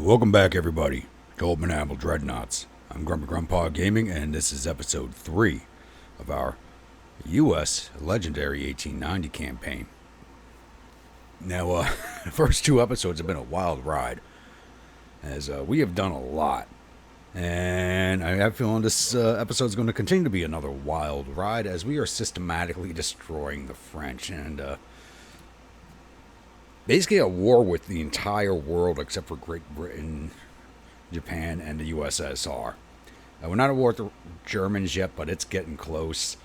Welcome back, everybody, to Admiral Dreadnaughts. I'm Grumpy Grandpa Gaming, and this is episode 3 of our U.S. Legendary 1890 campaign. Now, the first 2 episodes have been a wild ride, as we have done a lot. And I have a feeling this episode is going to continue to be another wild ride, as we are systematically destroying the French, and basically at war with the entire world except for Great Britain, Japan, and the USSR. We're not at war with the Germans yet, but it's getting close.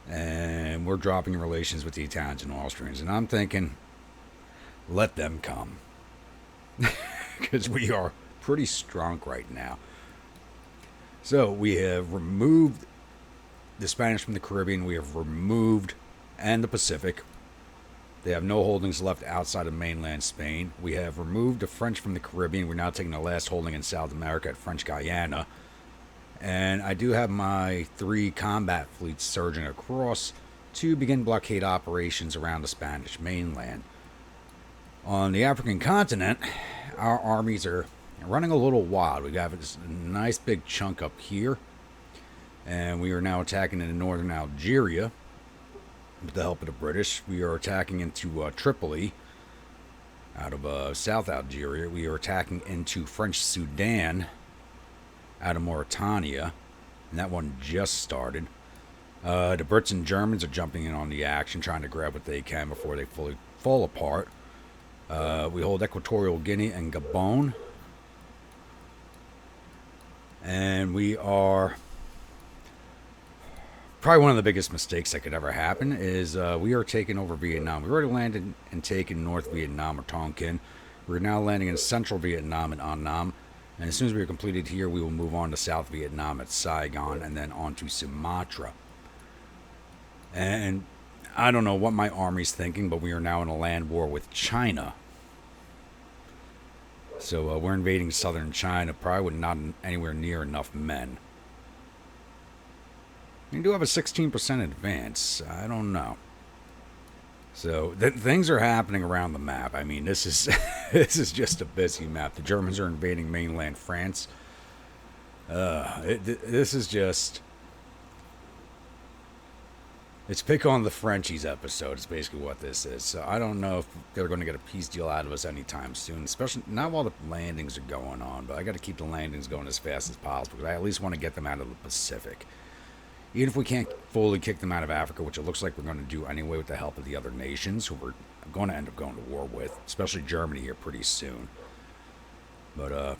And we're dropping relations with the Italians and Austrians. And I'm thinking, let them come. Because we are pretty strong right now. So we have removed the Spanish from the Caribbean. We have removed, and the Pacific. They have no holdings left outside of mainland Spain. We have removed the French from the Caribbean. We're now taking the last holding in South America at French Guiana. And I do have my 3 combat fleets surging across to begin blockade operations around the Spanish mainland. On the African continent, our armies are running a little wild. We got this nice big chunk up here. And we are now attacking in northern Algeria. With the help of the British, we are attacking into Tripoli out of South Algeria. We are attacking into French Sudan out of Mauritania, and that one just started. The Brits and Germans are jumping in on the action, trying to grab what they can before they fully fall apart. We hold Equatorial Guinea and Gabon, and we are... Probably one of the biggest mistakes that could ever happen is we are taking over Vietnam. We already landed and taken North Vietnam or Tonkin. We're now landing in central Vietnam at An Nam. And as soon as we are completed here, we will move on to South Vietnam at Saigon and then on to Sumatra. And I don't know what my army's thinking, but we are now in a land war with China. So we're invading southern China, probably with not anywhere near enough men. We do have a 16% advance. I don't know. So things are happening around the map. I mean, this is this is just a busy map. The Germans are invading mainland France. This is just... It's pick on the Frenchies episode. It's basically what this is. So I don't know if they're going to get a peace deal out of us anytime soon. Especially not while the landings are going on. But I got to keep the landings going as fast as possible. Because I at least want to get them out of the Pacific. Even if we can't fully kick them out of Africa, which it looks like we're going to do anyway with the help of the other nations who we're going to end up going to war with, especially Germany here pretty soon. But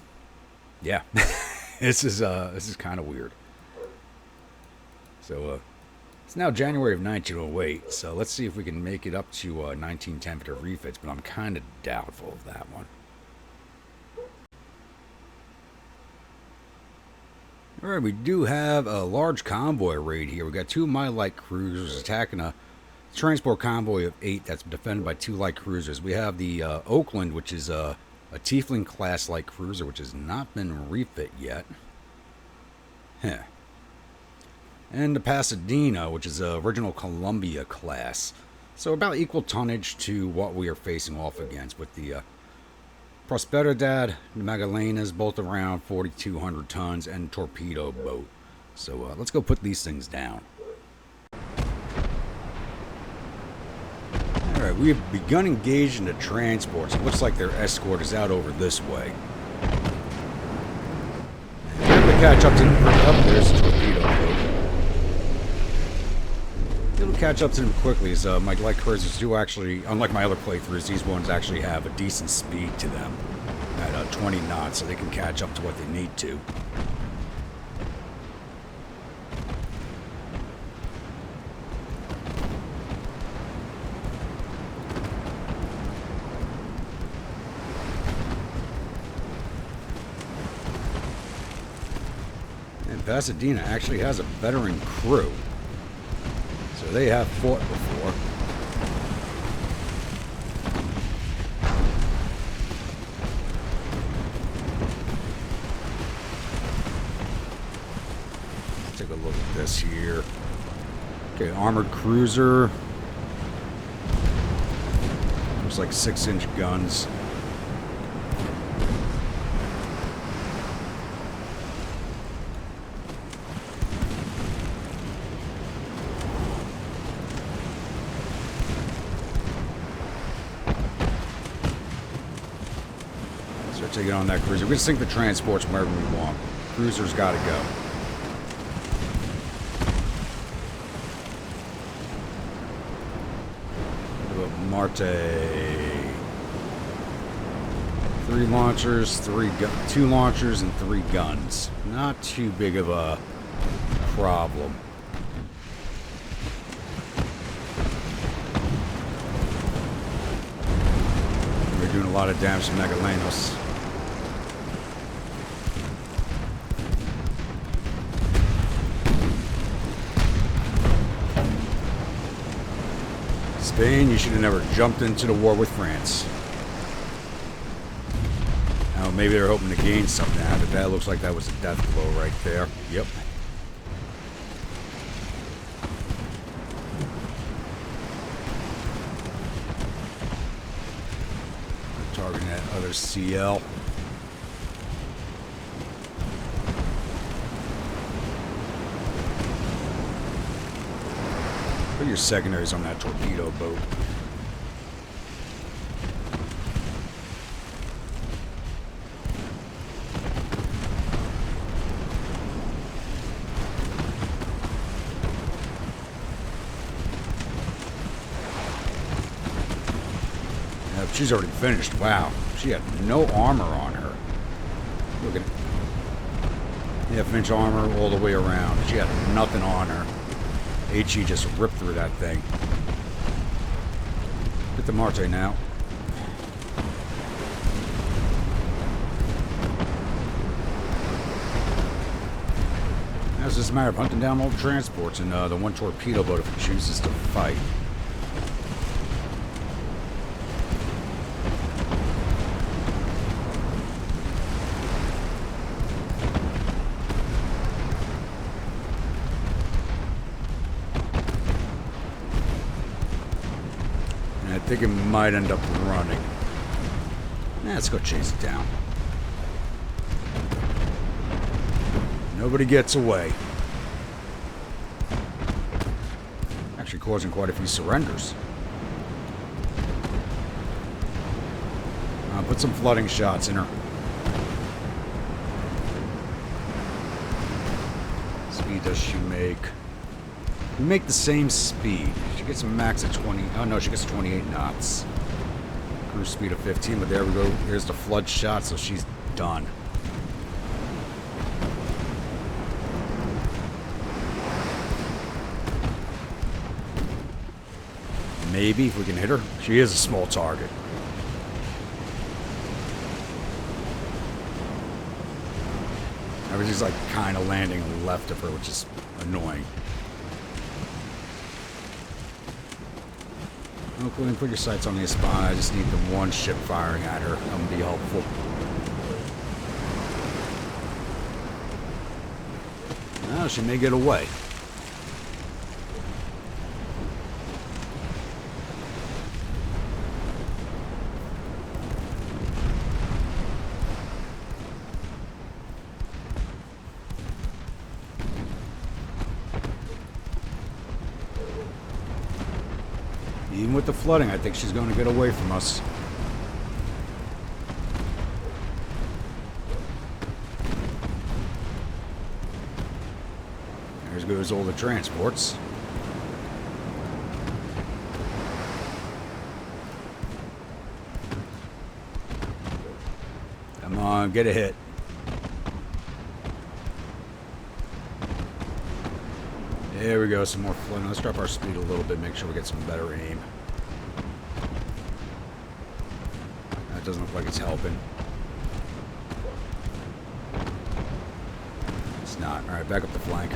yeah, this is kind of weird. So it's now January of 1908, so let's see if we can make it up to 1910 for the refits, but I'm kind of doubtful of that one. Alright, we do have a large convoy raid here. We got 2 of my light cruisers attacking a transport convoy of 8 that's defended by 2 light cruisers. We have the Oakland, which is a Tiefling class light cruiser, which has not been refit yet. Heh. And the Pasadena, which is a original Columbia class. So about equal tonnage to what we are facing off against with the Prosperidad, the Magdalenas, both around 4,200 tons, and torpedo boat. So let's go put these things down. Alright, we have begun engaging the transports. It looks like their escort is out over this way. And we're going to catch up to them. Up there's a torpedo boat. It'll catch up to them quickly, as my light cruisers do actually, unlike my other playthroughs, these ones actually have a decent speed to them at 20 knots, so they can catch up to what they need to. And Pasadena actually has a veteran crew. So they have fought before. Let's take a look at this here. Okay, armored cruiser. Looks like 6-inch guns. Start taking on that cruiser. We can sink the transports wherever we want. Cruiser's got to go. Marte. 3 launchers, 2 launchers, and 3 guns. Not too big of a problem. We're doing a lot of damage to Megalanos. Spain, you should have never jumped into the war with France. Now, maybe they're hoping to gain something out of it. That looks like that was a death blow right there. Yep. Targeting that other CL. Put your secondaries on that torpedo boat. Yeah, she's already finished. Wow. She had no armor on her. Look at it. Half-inch armor all the way around. She had nothing on her. HE just ripped through that thing. Hit the Marte now. Now it's just a matter of hunting down all the transports and the 1 torpedo boat if it chooses to fight. I think it might end up running. Let's go chase it down. Nobody gets away. Actually causing quite a few surrenders. Put some flooding shots in her. Speed does she make? We make the same speed. She gets a max of 20. Oh no, she gets 28 knots. Cruise speed of 15, but there we go. Here's the flood shot, so she's done. Maybe if we can hit her. She is a small target. Everything's like kind of landing on the left of her, which is annoying. Okay, put your sights on the Espada. I just need the 1 ship firing at her. That would be helpful. Well, she may get away. Even with the flooding, I think she's going to get away from us. There goes all the transports. Come on, get a hit. There we go, some more flooding. Let's drop our speed a little bit, make sure we get some better aim. That doesn't look like it's helping. It's not. Alright, back up the flank.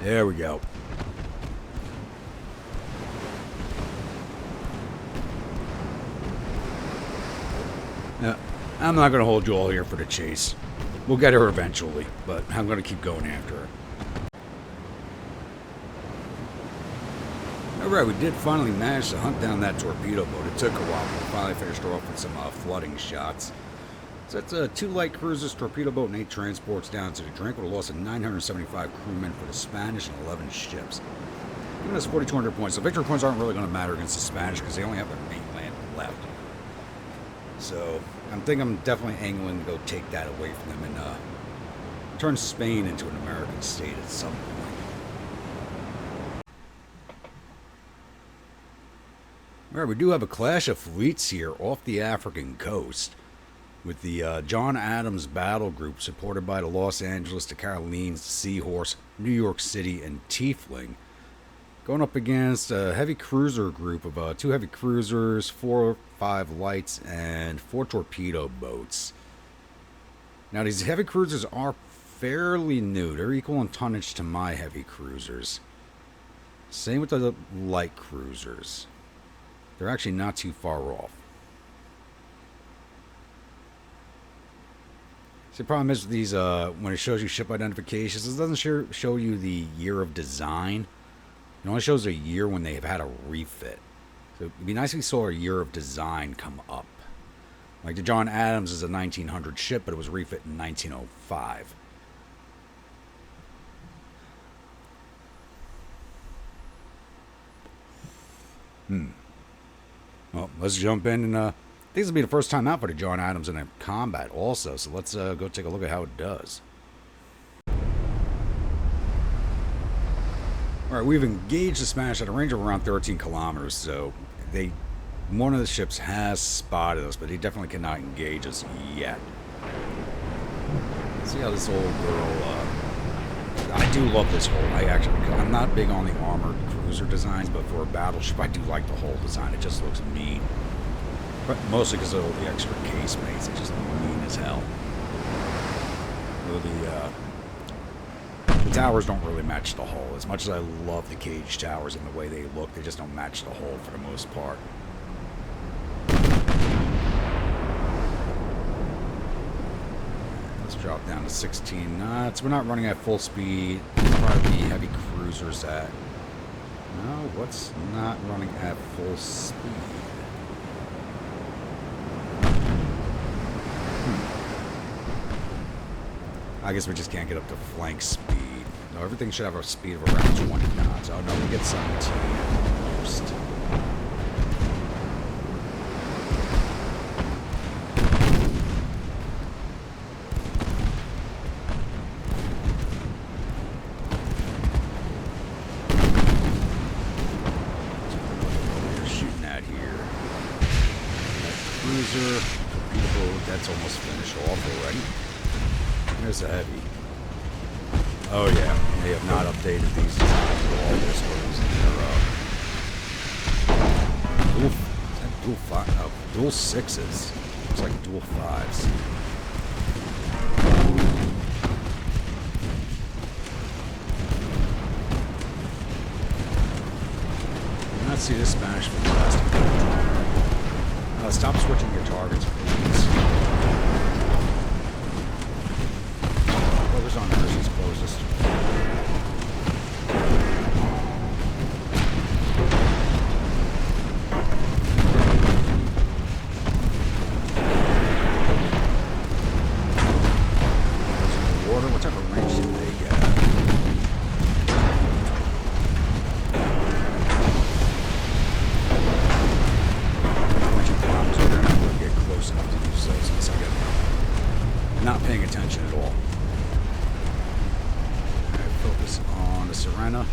There we go. Now, I'm not going to hold you all here for the chase. We'll get her eventually, but I'm going to keep going after her. Alright, we did finally manage to hunt down that torpedo boat. It took a while, but we finally finished her off with some flooding shots. So that's 2 light cruisers, torpedo boat, and 8 transports down to the drink with a loss of 975 crewmen for the Spanish and 11 ships. Giving us 4,200 points. The victory points aren't really going to matter against the Spanish because they only have their mainland left. So I think I'm definitely angling to go take that away from them and turn Spain into an American state at some point. Alright, we do have a clash of fleets here off the African coast, with the John Adams Battle Group supported by the Los Angeles, the Carolines, the Seahorse, New York City, and Tiefling, going up against a heavy cruiser group of 2 heavy cruisers, 4 or 5 lights, and 4 torpedo boats. Now these heavy cruisers are fairly new. They're equal in tonnage to my heavy cruisers. Same with the light cruisers. They're actually not too far off. See, the problem is with these, when it shows you ship identifications, it doesn't show you the year of design. It only shows a year when they have had a refit. So it'd be nice if we saw a year of design come up. Like the John Adams is a 1900 ship, but it was refit in 1905. Well, let's jump in and I think this will be the first time out for the John Adams in a combat also. So let's go take a look at how it does. Alright, we've engaged the Spanish at a range of around 13 kilometers, so one of the ships has spotted us, but they definitely cannot engage us yet. Let's see how this old girl, I do love this hull. I'm not big on the armored cruiser designs, but for a battleship, I do like the hull design. It just looks mean. But mostly because of all the extra casemates. It's just mean as hell. The towers don't really match the hull. As much as I love the cage towers and the way they look, they just don't match the hull for the most part. Let's drop down to 16 knots. We're not running at full speed. Probably heavy cruisers at... No, what's not running at full speed? I guess we just can't get up to flank speed. No, everything should have a speed of around 20 knots. Oh no, we get 17 at most. Shooting at here. That cruiser, torpedo, that's almost finished off already. There's a heavy. Oh yeah, they have not updated these designs at all. This goes in their dual sixes. Looks like dual fives. I did not see this Spanish from the last time. Stop switching your targets, please. On hers, he's closest. Water, what type of range did they get? We're gonna have to get close enough to do so since I'm not paying attention at all. Focus on the Serena.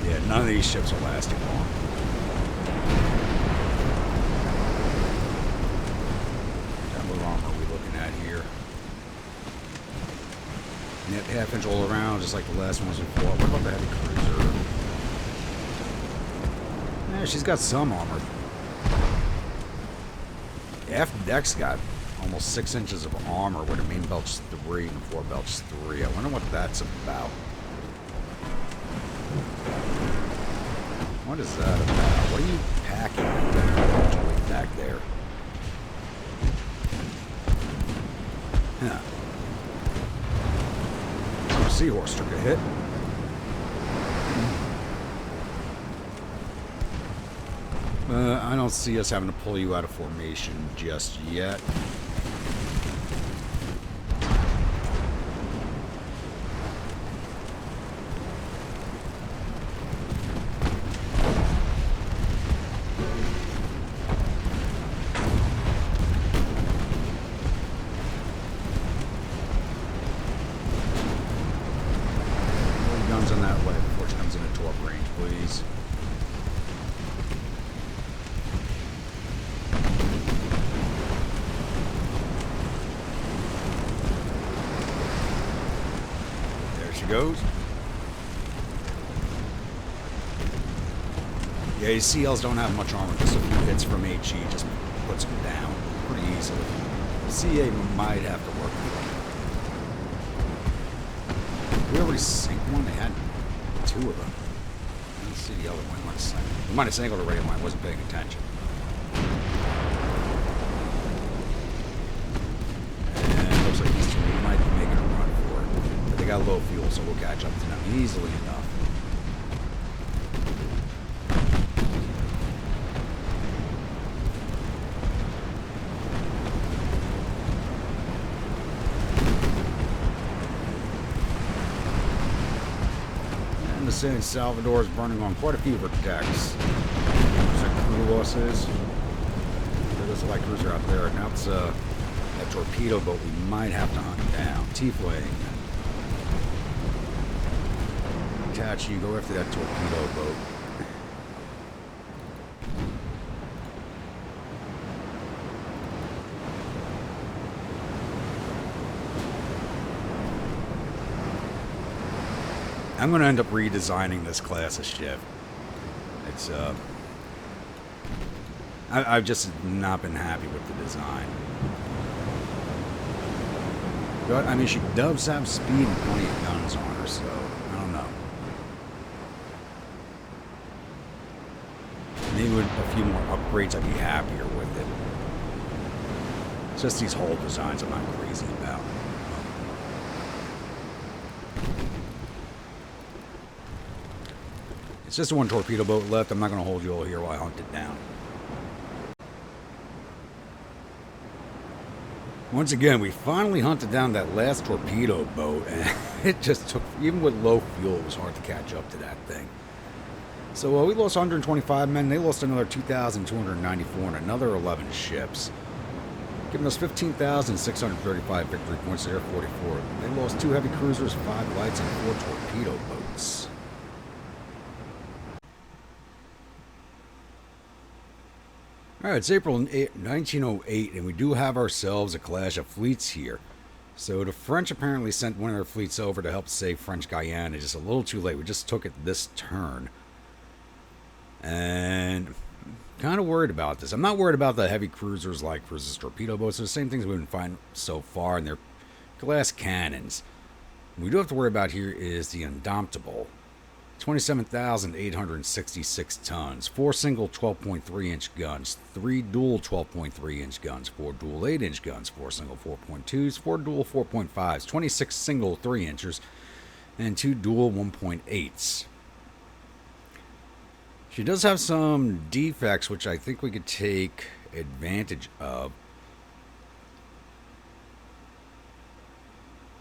Yeah, none of these ships are lasting long. What armor are we looking at here? Net half-inch all around, just like the last ones we fought. What about the heavy cruiser? Yeah, she's got some armor. Aft deck's got almost 6 inches of armor where the main belt's 3 and the fore belt's 3. I wonder what that's about. What is that about? What are you packing back there? Huh. Oh, Seahorse took a hit. I don't see us having to pull you out of formation just yet. guns on that way before she comes into torp range, please. There she goes. Yeah, these CLs don't have much armor. Just a few hits from HE just puts them down pretty easily. CA might have to work with them. We already sank one. They had two of them. Let's see the other one. Might have sank. We might have sank already when I wasn't paying attention. And it looks like these two might be making a run for it. But they got low fuel, so we'll catch up to them easily enough. San Salvador is burning on quite a few of her decks. There's like crew losses. There's a light cruiser out there. Now it's a torpedo boat we might have to hunt down. T-Flame. Itachi, go after that torpedo boat. I'm going to end up redesigning this class of ship. It's, I've just not been happy with the design. But, I mean, she does have speed and plenty of guns on her, so, I don't know. Maybe with a few more upgrades, I'd be happier with it. It's just these hull designs I'm not crazy about. It's just one torpedo boat left. I'm not going to hold you all here while I hunt it down. Once again, we finally hunted down that last torpedo boat, and it just took, even with low fuel, it was hard to catch up to that thing. So we lost 125 men. They lost another 2,294 and another 11 ships, giving us 15,635 victory points to their 44. They lost 2 heavy cruisers, 5 lights, and 4 torpedo boats. Alright, it's April 1908, and we do have ourselves a clash of fleets here. So the French apparently sent one of their fleets over to help save French Guiana. Just a little too late. We just took it this turn. And kind of worried about this. I'm not worried about the heavy cruisers like cruisers, torpedo boats. They're the same things we've been finding so far, and they're glass cannons. What we do have to worry about here is the Indomitable. 27,866 tons, 4 single 12.3-inch guns, 3 dual 12.3-inch guns, 4 dual 8-inch guns, 4 single 4.2s, 4 dual 4.5s, 26 single 3-inchers, and 2 dual 1.8s. She does have some defects, which I think we could take advantage of.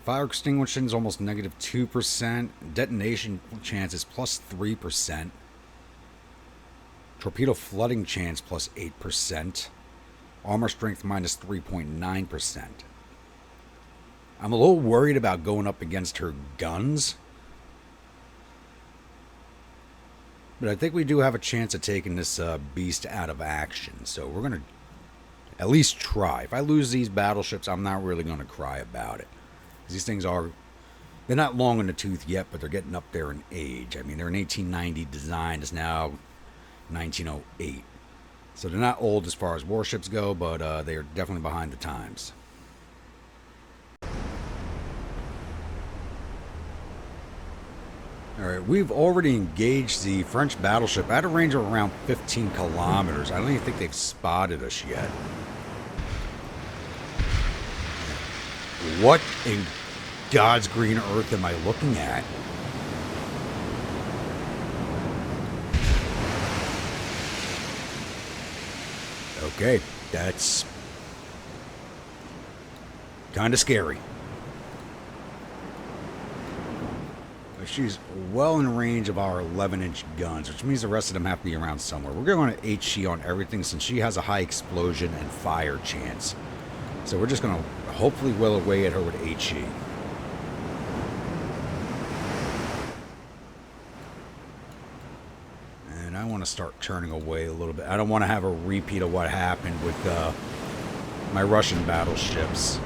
Fire extinguishing is almost negative 2%. Detonation chance is plus 3%. Torpedo flooding chance plus 8%. Armor strength minus 3.9%. I'm a little worried about going up against her guns. But I think we do have a chance of taking this beast out of action. So we're going to at least try. If I lose these battleships, I'm not really going to cry about it. These things are, they're not long in the tooth yet, but they're getting up there in age. I mean, they're an 1890 design. It's now 1908. So they're not old as far as warships go, but they are definitely behind the times. Alright, we've already engaged the French battleship at a range of around 15 kilometers. I don't even think they've spotted us yet. What in God's green earth am I looking at? Okay, that's kind of scary. She's well in range of our 11-inch guns, which means the rest of them have to be around somewhere. We're going to HE on everything since she has a high explosion and fire chance. So we're just going to hopefully will away at her with HE. want to start turning away a little bit. I don't want to have a repeat of what happened with my Russian battleships.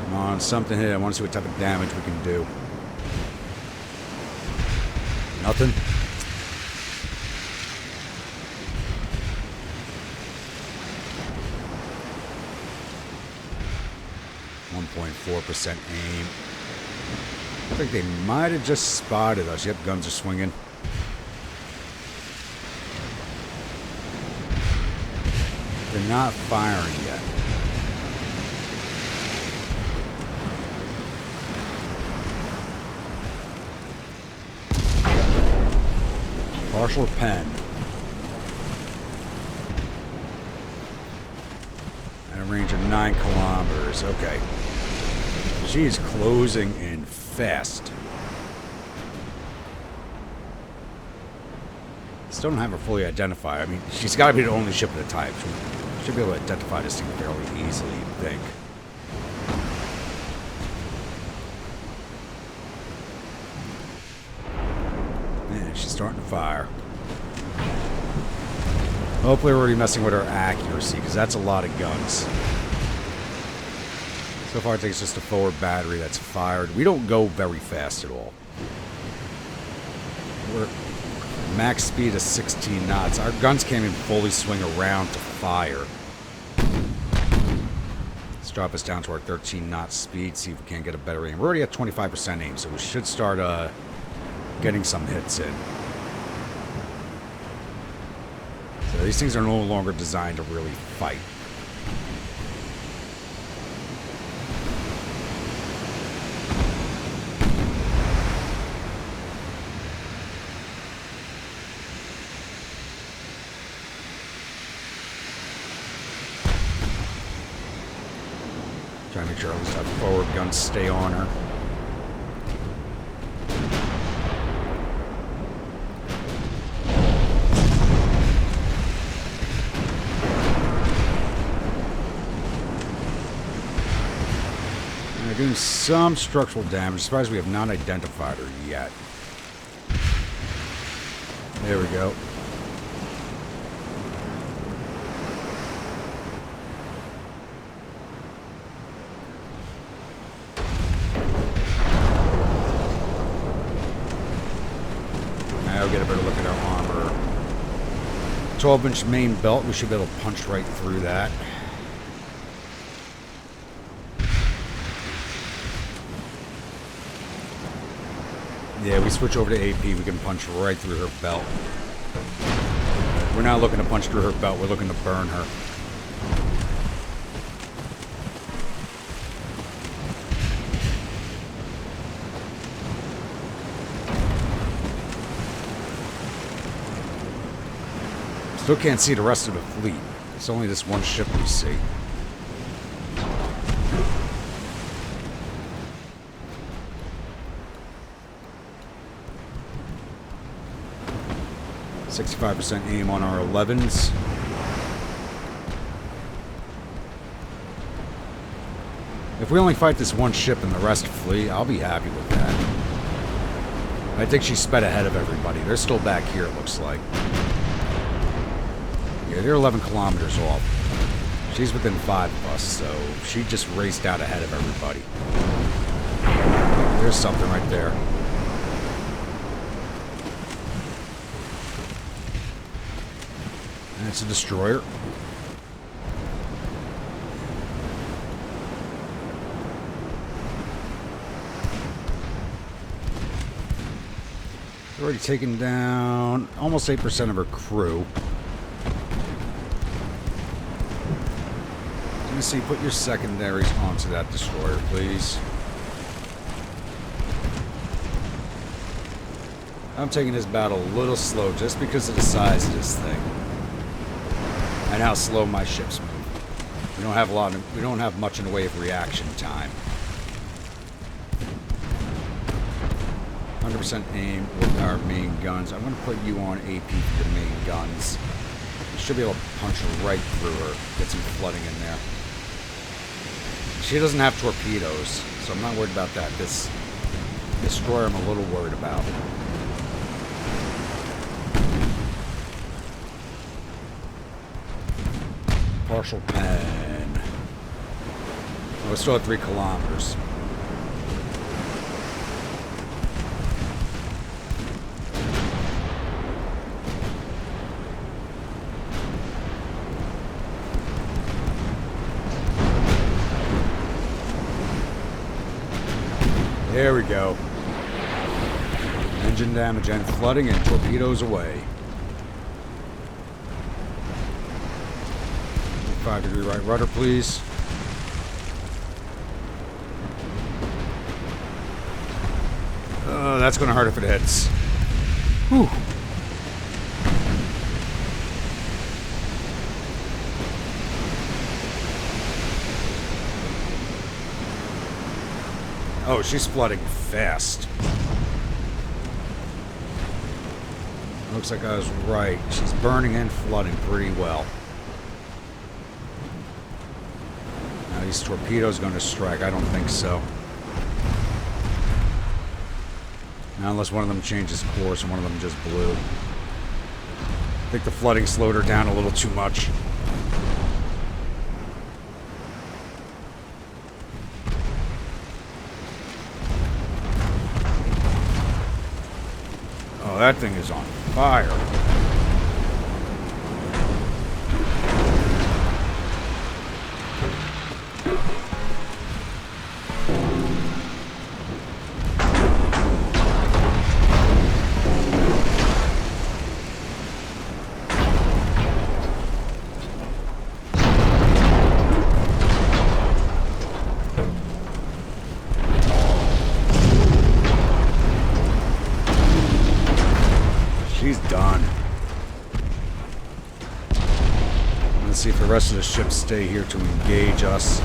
Come on, something hit. I want to see what type of damage we can do. Nothing. 1.4% aim. I think they might have just spotted us. Yep, guns are swinging. They're not firing yet. Partial pen. At a range of 9 kilometers. Okay. She is closing in fast. Still don't have her fully identified. I mean, she's got to be the only ship of the type. She should be able to identify this thing fairly easily, you'd think. Man, she's starting to fire. Hopefully we're already messing with her accuracy, because that's a lot of guns. So far, it takes just a forward battery that's fired. We don't go very fast at all. We're max speed is 16 knots. Our guns can't even fully swing around to fire. Let's drop us down to our 13 knot speed, see if we can't get a better aim. We're already at 25% aim, so we should start getting some hits in. So these things are no longer designed to really fight. Trying to make sure at least our forward guns stay on her. And they're doing some structural damage. Surprised we have not identified her yet. There we go. Get a better look at our armor. 12-inch main belt. We should be able to punch right through that. Yeah, we switch over to AP. We can punch right through her belt. We're not looking to punch through her belt. We're looking to burn her. Still can't see the rest of the fleet. It's only this one ship we see. .65% aim on our 11s. If we only fight this one ship and the rest flee, I'll be happy with that. I think she sped ahead of everybody. They're still back here, it looks like. Yeah, they're 11 kilometers off. She's within 5 of us, so she just raced out ahead of everybody. There's something right there. And it's a destroyer. They're already taken down almost 8% of her crew. Let me see, put your secondaries onto that destroyer, please. I'm taking this battle a little slow just because of the size of this thing and how slow my ships move. We don't have much in the way of reaction time. 100% aim with our main guns. I'm going to put you on AP for the main guns. Should be able to punch right through her. Get some flooding in there. She doesn't have torpedoes, so I'm not worried about that. This destroyer I'm a little worried about. Partial pen. Oh, we're still at 3 kilometers. There we go. Engine damage and flooding and torpedoes away. 5-degree right rudder, please. That's going to hurt if it hits. Whew. Oh, she's flooding fast. Looks like I was right. She's burning and flooding pretty well. Now these torpedoes going to strike? I don't think so. Now, unless one of them changes course and one of them just blew. I think the flooding slowed her down a little too much. Oh, that thing is on fire. She's done. Let's see if the rest of the ships stay here to engage us.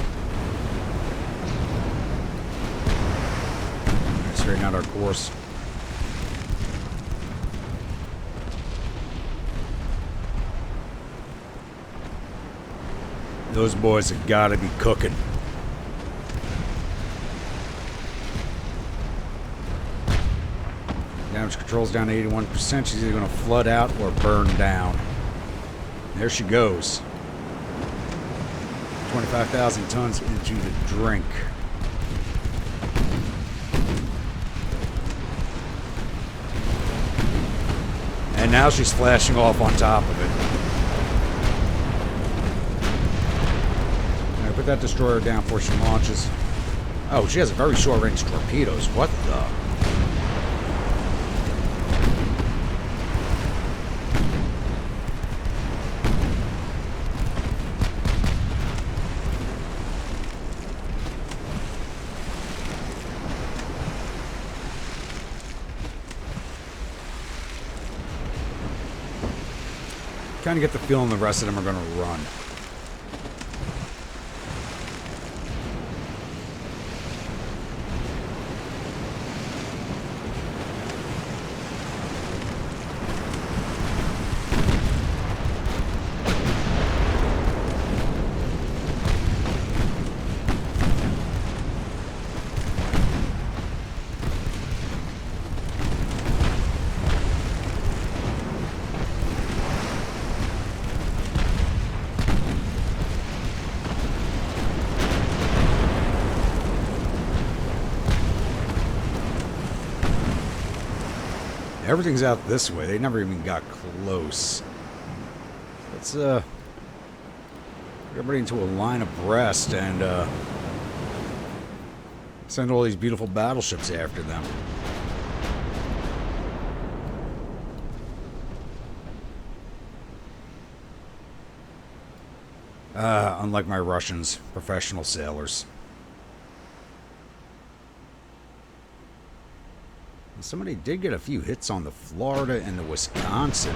Right, straighten out our course. Those boys have got to be cooking. Damage control's down to 81%. She's either going to flood out or burn down. There she goes. 25,000 tons into the drink. And now she's flashing off on top of it. All right, put that destroyer down before she launches. Oh, she has a very short-range torpedoes. What the? Kind of get the feeling the rest of them are going to run. Everything's out this way. They never even got close. Let's get everybody into a line abreast and send all these beautiful battleships after them. Unlike my Russians, professional sailors. Somebody did get a few hits on the Florida and the Wisconsin.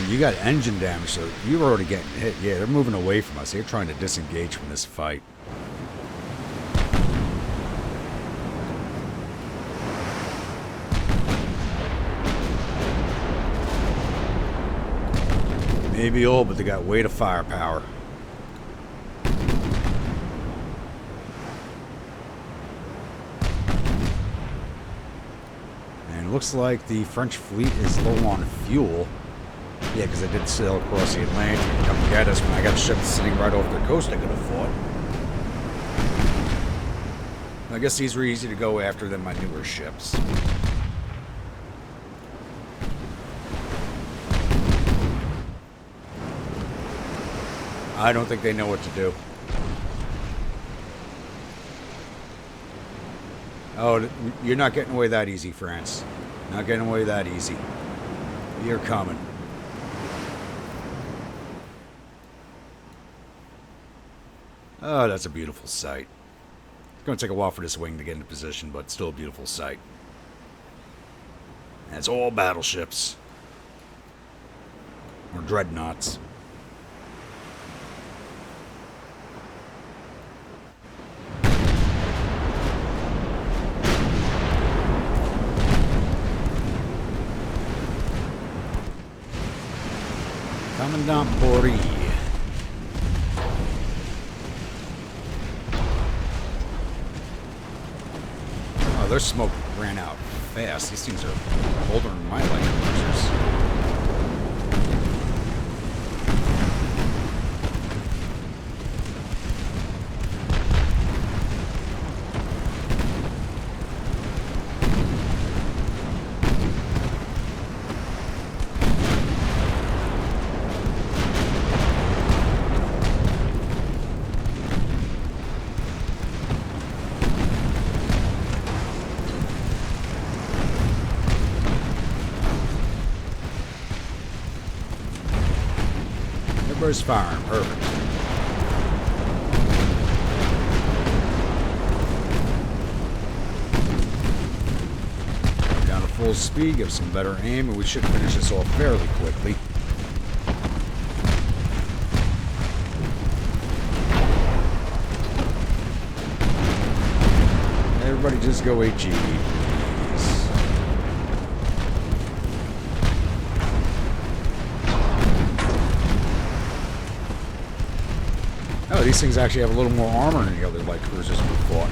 You got engine damage, so you're already getting hit. Yeah, they're moving away from us. They're trying to disengage from this fight. may be old, but they got weight of firepower. And it looks like the French fleet is low on fuel. Yeah, because they did sail across the Atlantic and come get us. When I got ships sitting right off their coast, I could have fought. I guess these were easy to go after than my newer ships. I don't think they know what to do. Oh, you're not getting away that easy, France. Not getting away that easy. You're coming. Oh, that's a beautiful sight. It's going to take a while for this wing to get into position, but still a beautiful sight. And it's all battleships. Or dreadnoughts. Commandant Bory. Oh, their smoke ran out fast. These things are older than my light cruisers. Everybody's firing. Perfect. Down to full speed, give some better aim, and we should finish this off fairly quickly. Everybody just go HE. Oh, these things actually have a little more armor than the other light cruisers we fought.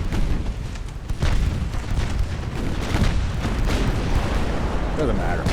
Doesn't matter.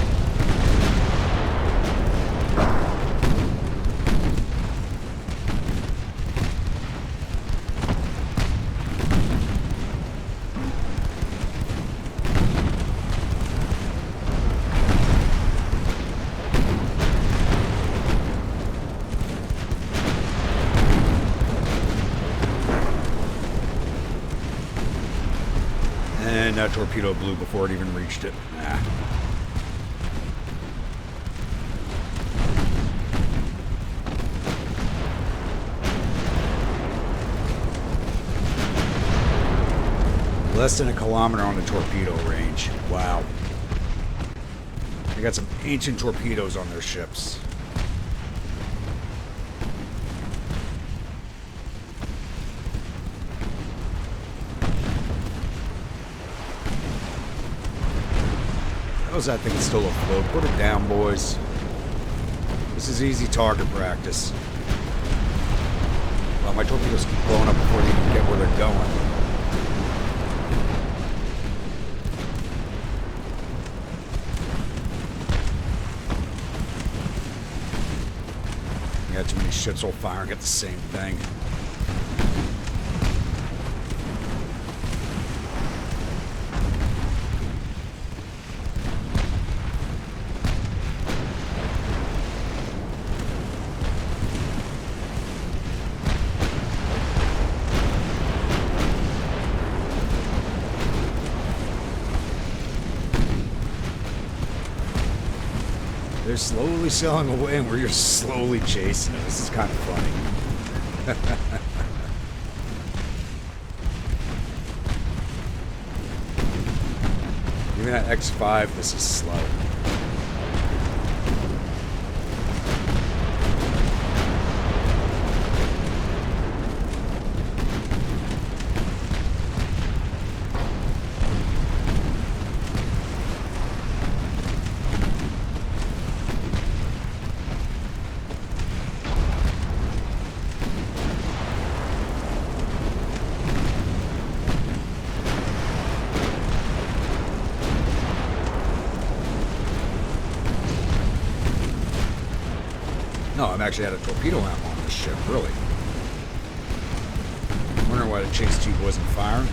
And that torpedo blew before it even reached it. Nah. Less than a kilometer on the torpedo range. Wow. They got some ancient torpedoes on their ships. How's that thing still afloat? Put it down, boys. This is easy target practice. Well, my torpedoes keep blowing up before they even get where they're going. You got too many ships all firing at the same thing. They're slowly sailing away and we're just slowly chasing it. This is kind of funny. Even at X5, this is slow. No, I've actually had a torpedo ammo on this ship, really. I'm wondering why the chase tube wasn't firing.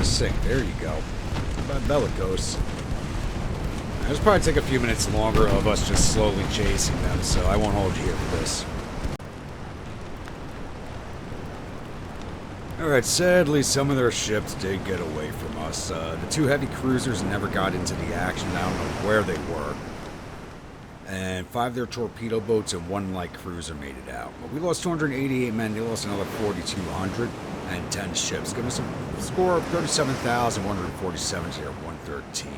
Sink. There you go. How about bellicose? This will probably take a few minutes longer of us just slowly chasing them, so I won't hold you here for this. Alright, sadly some of their ships did get away from us. The two heavy cruisers never got into the action. I don't know where they were. And 5 of their torpedo boats and 1 light cruiser made it out. But we lost 288 men. They lost another 4,200 and 10 ships. Give us a score of 37,147 here, 113.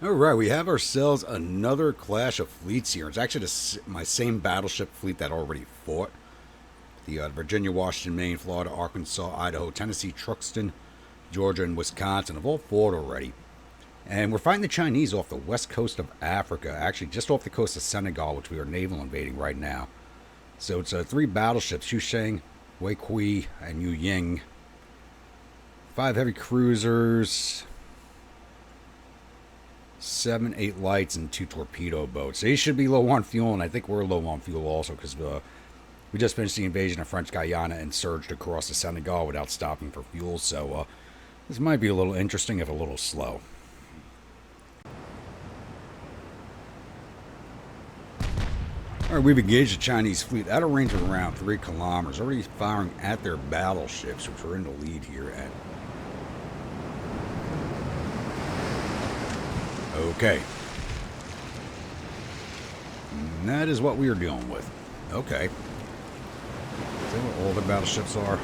Alright, we have ourselves another clash of fleets here. It's actually my same battleship fleet that already fought. The Virginia, Washington, Maine, Florida, Arkansas, Idaho, Tennessee, Truxton, Georgia, and Wisconsin have all fought already. And we're fighting the Chinese off the west coast of Africa, actually just off the coast of Senegal, which we are naval invading right now. So it's 3 battleships, Xusheng, Weikui, and Yu Ying. 5 heavy cruisers, 7, 8 lights, and 2 torpedo boats. They should be low on fuel, and I think we're low on fuel also, because we just finished the invasion of French Guiana and surged across the Senegal without stopping for fuel, so this might be a little interesting, if a little slow. Alright, we've engaged the Chinese fleet at a range of around 3 kilometers, already firing at their battleships, which are in the lead here at. Okay. And that is what we are dealing with. Okay. Is that what all the battleships are?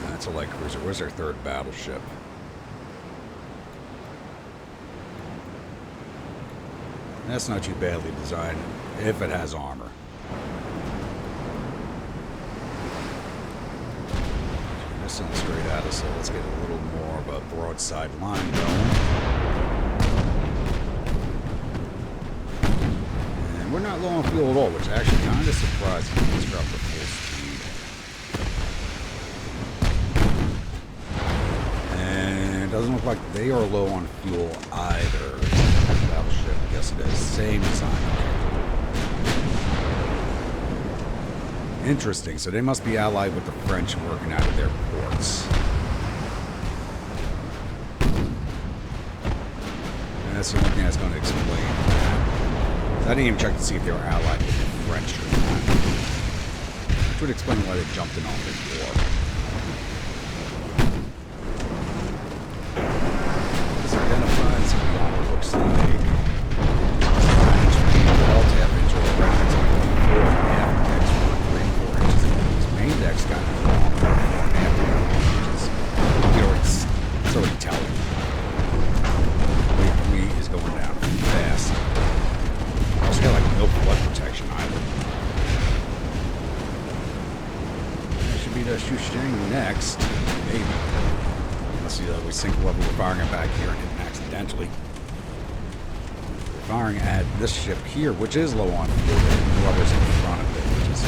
That's a light cruiser. Where's their 3rd battleship? That's not too badly designed, if it has armor. Missing straight at us, so let's get a little more of a broadside line going. And we're not low on fuel at all, which is actually kind of surprising. Let's drop the full speed. And it doesn't look like they are low on fuel either. Battleship, yes it is. Same design. Interesting, so they must be allied with the French and working out of their ports. And that's the only thing that's going to explain that. I didn't even check to see if they were allied with the French or not. Which would explain why they jumped in on the war. This identifies what it looks like. Decks got long, which is, you know, it's already telling. Wait is going down fast. Also got like no flood protection either. That should be the Xusheng next, maybe. Let's see that we sink level. We're firing it back here and hitting accidentally. We're firing at this ship here, which is low on fuel. Whoever's in front of it, which is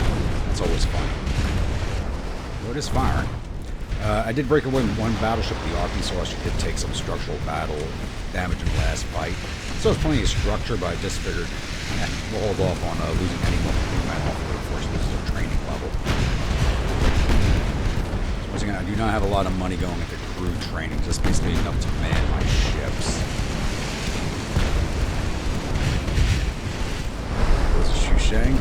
that's always fun. It is firing. I did break away with 1 battleship, the Arkansas. She did take some structural battle damage in the last fight. So it's plenty of structure, but I just figured we'll hold off on losing any more men off of it. Of course, this is a training level. Once again, I do not have a lot of money going into crew training, just basically enough to man my ships. This is Xusheng.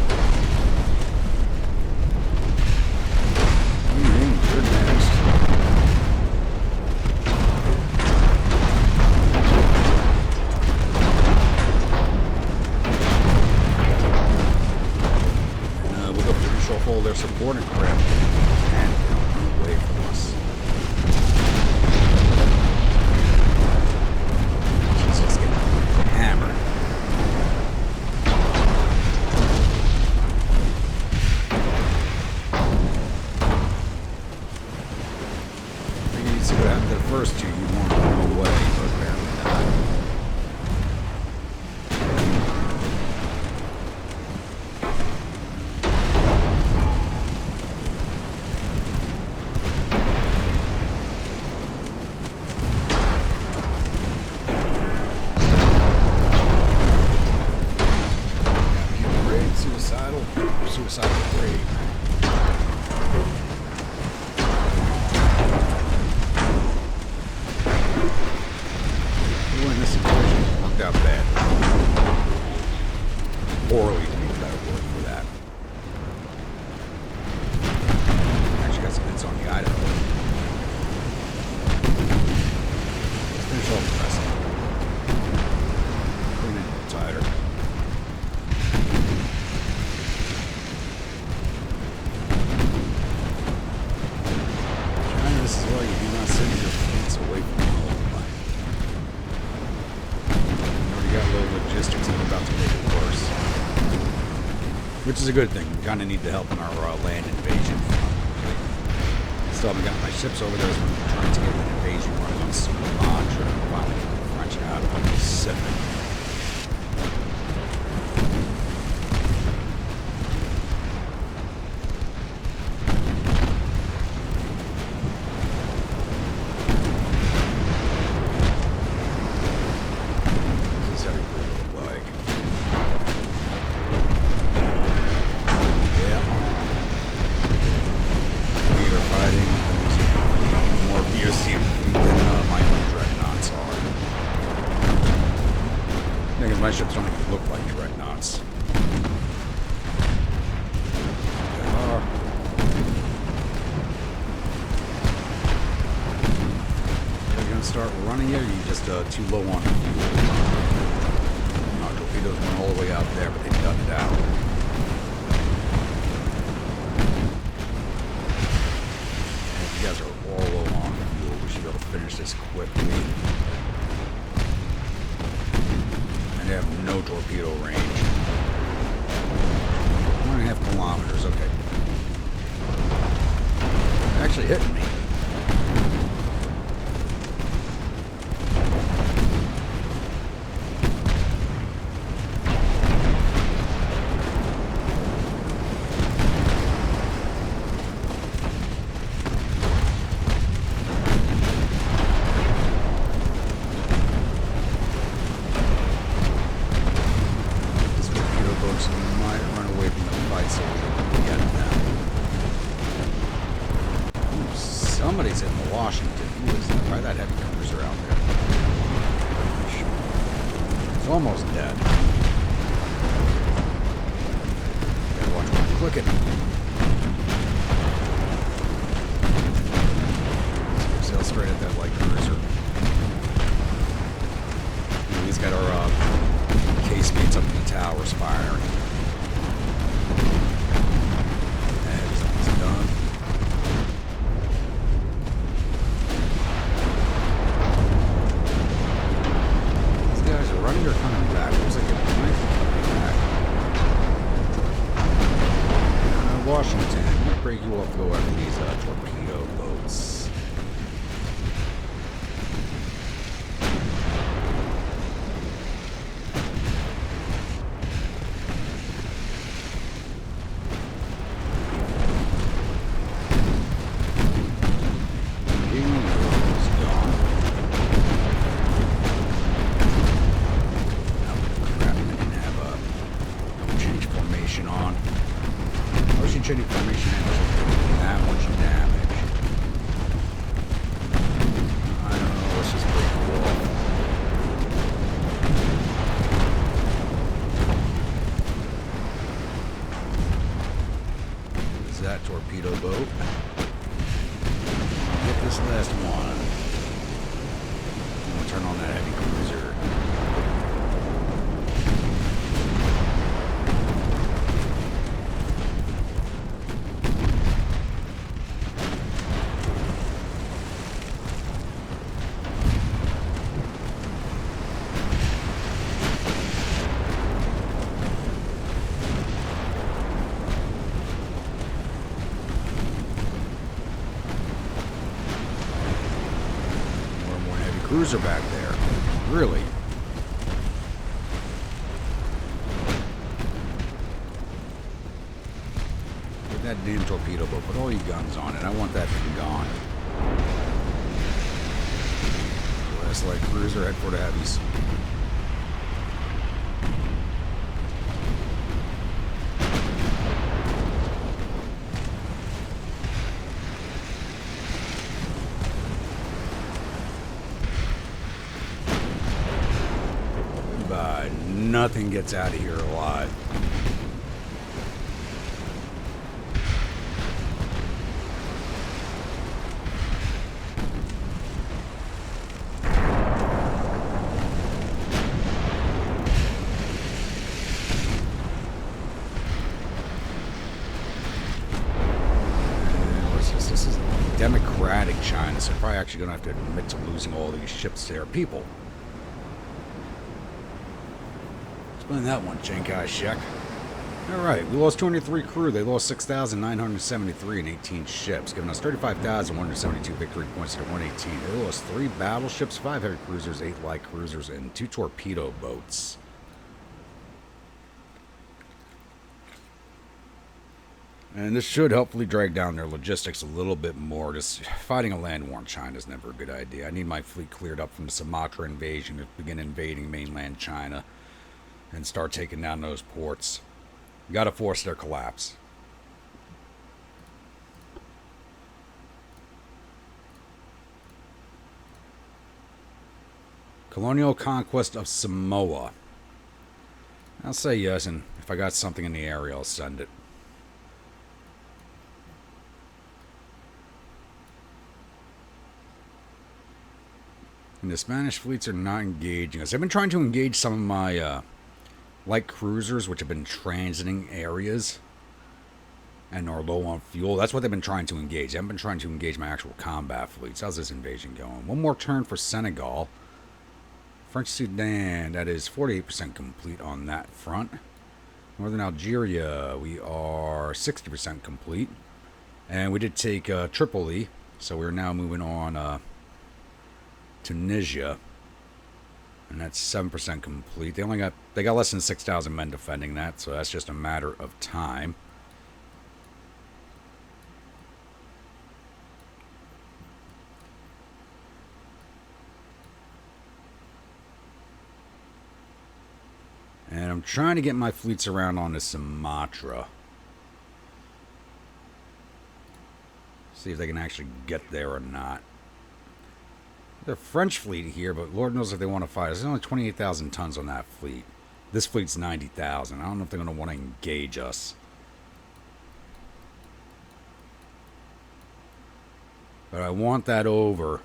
You're next. We'll go for control hold their supporting craft and move away from us. Let's get see what happened to the first two. You weren't blown away, but apparently not. Suicidal grave. Doing this equation worked out bad. Poorly, to be better word for that. Actually got some hits on the Idaho. Let's finish off the rest. Clean it a little tighter. This is why you do not send your fleets away from the whole line. You already got low logistics and we're about to make it worse. Which is a good thing. We kind of need the help in our land invasion front. Still haven't got my ships over there, so we're trying to get an invasion run on Sumatra and finally get the French out of the Pacific. My ships don't even look like Dreadnaughts. Are you gonna start running yet, or are you just too low on fuel? Our torpedoes went all the way out there, but they ducked it out. And if you guys are all low on fuel, we should be able to finish this quickly. They have no torpedo range. 1.5 kilometers, okay. They're actually hitting me. Somebody's in Washington. Who is that? Try that heavy cruiser out there. It's almost dead. Gotta watch when I'm clicking. Sail straight at that light cruiser. He's got our casemates up in the towers firing. Everything's done. They're coming back. Looks like it might be coming back. Washington, we'll break you off, go after these torpedo boats. Any formation that much damage. I don't know, let's just break the wall. Is that torpedo boat? Get this last one. I'm gonna turn on that heavy cruiser. cruiser back there. Really? Get that damn torpedo boat. Put all your guns on it. I want that thing gone. Last light cruiser, head for the heavies. Goodbye. Nothing gets out of here alive. This is democratic China, so they're probably actually going to have to admit to losing all these ships to their people. Explain that one, Chiang Shek. Alright, we lost 203 crew. They lost 6,973 and 18 ships, giving us 35,172 victory points to 118. They lost 3 battleships, 5 heavy cruisers, 8 light cruisers, and 2 torpedo boats. And this should hopefully drag down their logistics a little bit more. Just fighting a land war in China is never a good idea. I need my fleet cleared up from the Sumatra invasion to begin invading mainland China and start taking down those ports. Got to force their collapse. Colonial conquest of Samoa. I'll say yes, and if I got something in the area, I'll send it. And the Spanish fleets are not engaging us. I've been trying to engage some of my light cruisers, which have been transiting areas and are low on fuel. That's what they've been trying to engage. I haven't been trying to engage my actual combat fleets. How's this invasion going? One more turn for Senegal. French Sudan, that is 48% complete on that front. Northern Algeria, we are 60% complete. And we did take Tripoli, so we're now moving on Tunisia, and that's 7% complete. They got less than 6,000 men defending that, so that's just a matter of time. And I'm trying to get my fleets around on the Sumatra. See if they can actually get there or not. The French fleet here, but Lord knows if they want to fight. There's only 28,000 tons on that fleet. This fleet's 90,000. I don't know if they're going to want to engage us. But I want that over.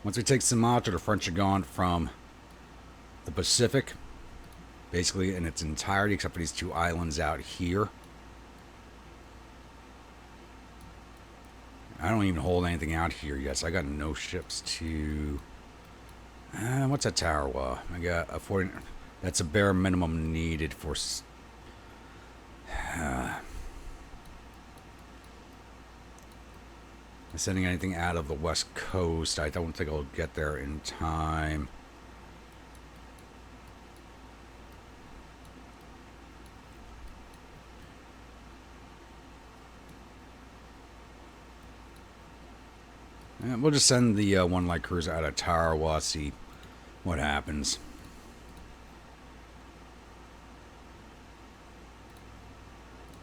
Once we take Sumatra, the French are gone from the Pacific, basically in its entirety, except for these 2 islands out here. I don't even hold anything out here yet, so I got no ships to... what's that tower? I got a 40... That's a bare minimum needed for... sending anything out of the west coast. I don't think I'll get there in time. We'll just send the 1 light cruiser out of Tarawa, see what happens.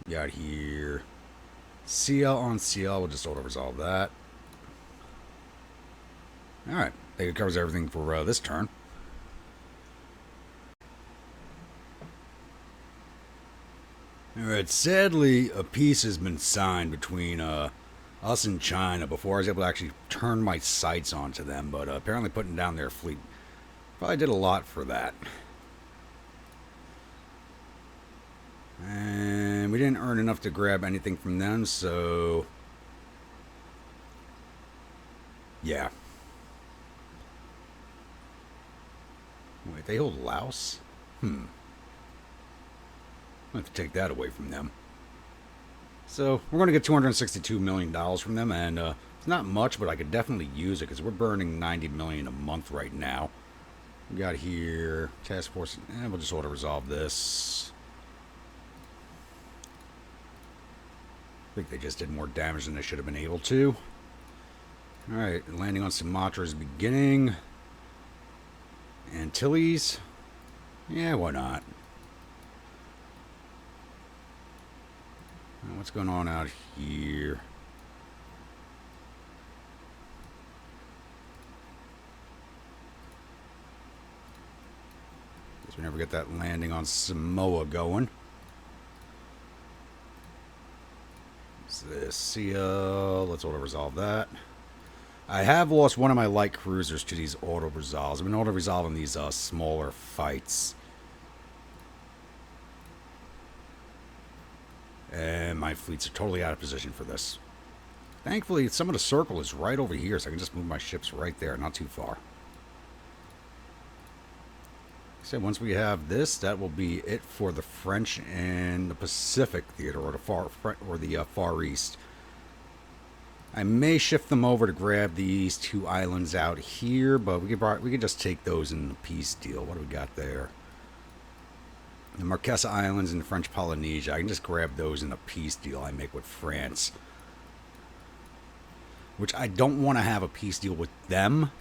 Got here. CL on CL, we'll just auto-resolve that. Alright, I think it covers everything for this turn. Alright, sadly, a peace has been signed between us and China before I was able to actually turn my sights onto them, but apparently putting down their fleet probably did a lot for that. And we didn't earn enough to grab anything from them, so yeah. Wait, they hold Laos? I have to take that away from them. So we're going to get $262 million from them, and as not much, but I could definitely use it because we're burning 90 million a month right now. We got here task force, and we'll just auto resolve this. I think they just did more damage than they should have been able to. All right, landing on Sumatra is beginning. Antilles, yeah, why not? What's going on out here? Guess we never get that landing on Samoa going. What's this? Let's auto resolve that. I have lost one of my light cruisers to these auto resolves. I've been auto resolving these smaller fights. And my fleets are totally out of position for this. Thankfully, some of the circle is right over here, so I can just move my ships right there, not too far. So once we have this, that will be it for the French and the Pacific theater, or the Far East. I may shift them over to grab these two islands out here, but we could just take those in the peace deal. What do we got there? The Marquesa Islands and the French Polynesia. I can just grab those in the peace deal I make with France. Which I don't want to have a peace deal with them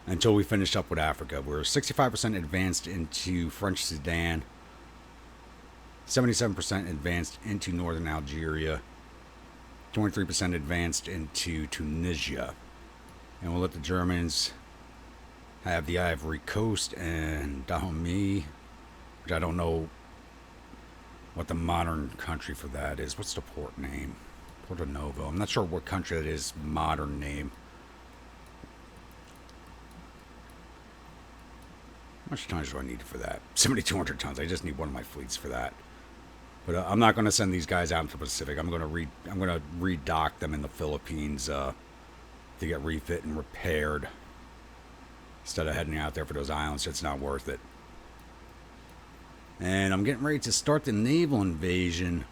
until we finish up with Africa. We're 65% advanced into French Sudan, 77% advanced into northern Algeria, 23% advanced into Tunisia. And we'll let the Germans have the Ivory Coast and Dahomey, which I don't know what the modern country for that is. What's the port name? Porto Novo. I'm not sure what country that is modern name. How much tonnage do I need for that? 7,200 tons. I just need one of my fleets for that. But I'm not going to send these guys out into the Pacific. I'm going to redock them in the Philippines to get refit and repaired instead of heading out there for those islands. It's not worth it. And I'm getting ready to start the naval invasion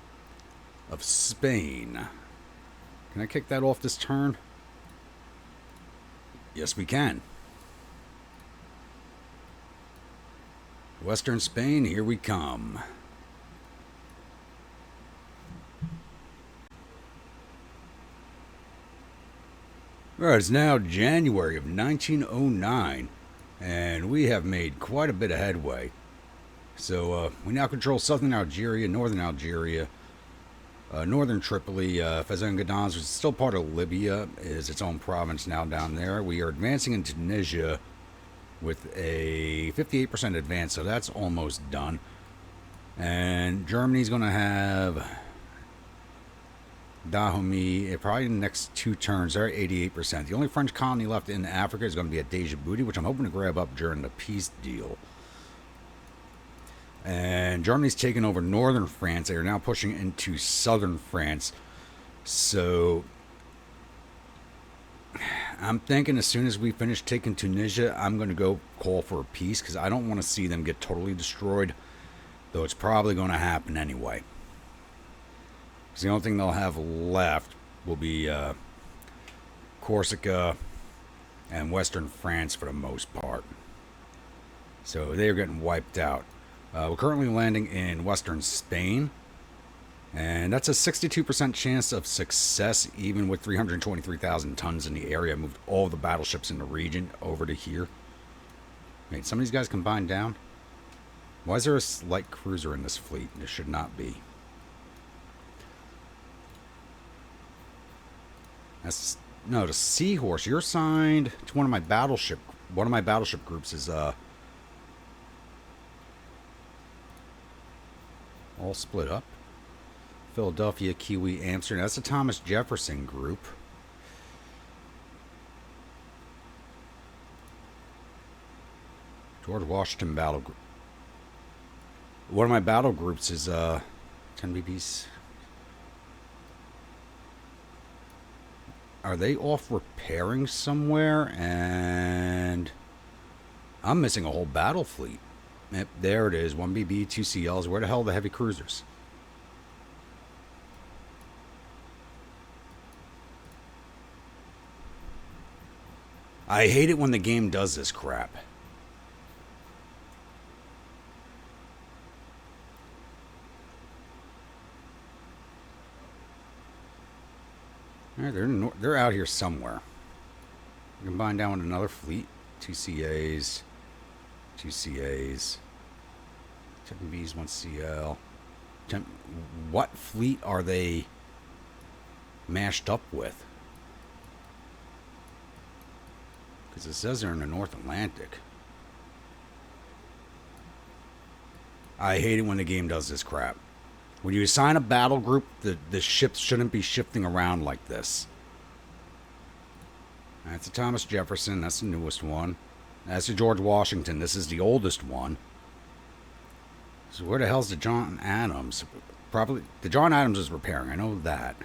of Spain. Can I kick that off this turn? Yes, we can. Western Spain, here we come. Alright, it's now January of 1909, and we have made quite a bit of headway. So we now control southern Algeria, northern Algeria, northern Tripoli. Fezangadans, which is still part of Libya, is its own province now down there. We are advancing into Tunisia with a 58% advance, so that's almost done. And Germany's going to have Dahomey probably in the next 2 turns. They're at 88%. The only French colony left in Africa is going to be at Djibouti, which I'm hoping to grab up during the peace deal. And Germany's taken over northern France. They are now pushing into southern France. So I'm thinking as soon as we finish taking Tunisia, I'm going to go call for a peace because I don't want to see them get totally destroyed, though it's probably going to happen anyway. Because the only thing they'll have left will be Corsica and western France for the most part. So they're getting wiped out. We're currently landing in western Spain, and that's a 62% chance of success, even with 323,000 tons in the area. I moved all the battleships in the region over to here. Wait, some of these guys combined down? Why is there a light cruiser in this fleet? There should not be. No, the Seahorse. You're assigned to one of my battleship. One of my battleship groups is all split up. Philadelphia, Kiwi, Amsterdam. That's the Thomas Jefferson group. George Washington battle group. One of my battle groups is 10 BBs. Are they off repairing somewhere? And I'm missing a whole battle fleet. Yep, there it is. 1 BB, 2 CLs. Where the hell are the heavy cruisers? I hate it when the game does this crap. Alright, they're out here somewhere. Combine down with another fleet. 2 CAs. 2 CAs. 10 Bs, 1 CL. What fleet are they mashed up with? Because it says they're in the North Atlantic. I hate it when the game does this crap. When you assign a battle group, the ships shouldn't be shifting around like this. That's the Thomas Jefferson. That's the newest one. That's the George Washington. This is the oldest one. So where the hell's the John Adams? Probably the John Adams is repairing. I know that.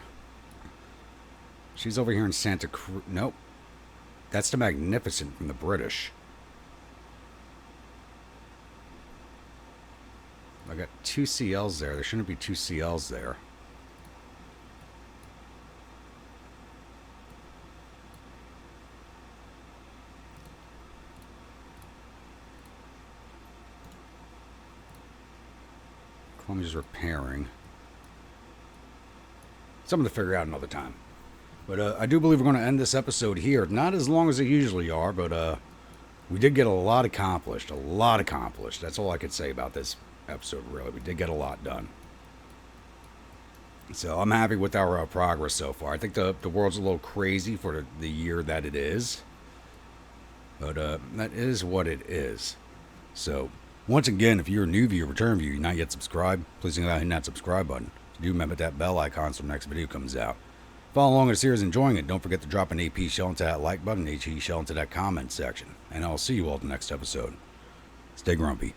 She's over here in Santa Cruz. Nope. That's the Magnificent from the British. I got 2 CLs there. There shouldn't be 2 CLs there. Columbia's repairing. Something to figure out another time. But I do believe we're going to end this episode here. Not as long as they usually are, but we did get a lot accomplished. A lot accomplished. That's all I could say about this episode, really. We did get a lot done. So I'm happy with our progress so far. I think the world's a little crazy for the year that it is. But that is what it is. So, once again, if you're a new viewer, return viewer, you're not yet subscribed, please think about hitting that subscribe button. Do remember that bell icon so the next video comes out. Follow along with the series, enjoying it. Don't forget to drop an AP shell into that like button, HE shell into that comment section. And I'll see you all at the next episode. Stay grumpy.